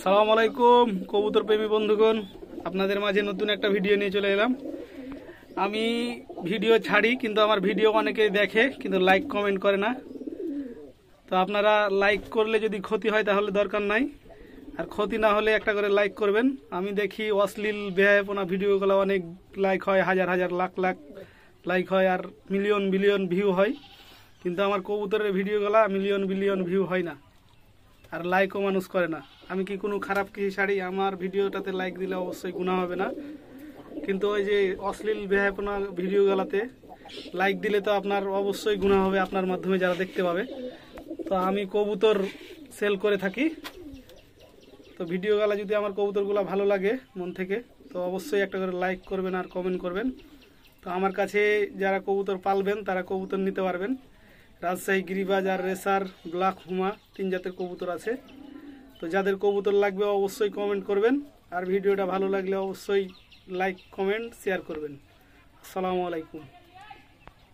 সালাম আলাইকুম কবুতর প্রেমী বন্ধুগণ, আপনাদের মাঝে নতুন একটা ভিডিও নিয়ে চলে এলাম। আমি ভিডিও ছাড়ি কিন্তু আমার ভিডিও অনেকে দেখে কিন্তু লাইক কমেন্ট করে না। তো আপনারা লাইক করলে যদি ক্ষতি হয় তাহলে দরকার নাই, আর ক্ষতি না হলে একটা করে লাইক করবেন। আমি দেখি অশ্লীল বেহায়াপনা ভিডিওগুলো অনেক লাইক হয়, হাজার হাজার লাখ লাখ লাইক হয় আর মিলিয়ন বিলিয়ন ভিউ হয়, কিন্তু আমার কবুতরের ভিডিওগুলো মিলিয়ন বিলিয়ন ভিউ হয় না আর লাইকও মানুষ করে না। আমি কি কোনো খারাপ কিছু ছাড়ি? আমার ভিডিওটাতে লাইক দিলে অবশ্যই গুনাহ হবে না, কিন্তু ওই যে অশ্লীল বেহায়াপনা ভিডিওগুলোতে লাইক দিলে তো আপনার অবশ্যই গুনাহ হবে আপনার মাধ্যমে যারা দেখতে পাবে। তো আমি কবুতর সেল করে থাকি, তো ভিডিওগুলো যদি আমার কবুতরগুলো ভালো লাগে মন থেকে তো অবশ্যই একটা করে লাইক করবেন আর কমেন্ট করবেন। তো আমার কাছে যারা কবুতর পালবেন তারা কবুতর নিতে পারবেন। রাজশাহী গিরিবাজ আর রেসার ব্ল্যাক হুমা 3 জাতের কবুতর আছে। তো যাদের কবুতর লাগবে অবশ্যই কমেন্ট করবেন, আর ভিডিওটা ভালো লাগলে অবশ্যই লাইক কমেন্ট শেয়ার করবেন। আসসালামু আলাইকুম।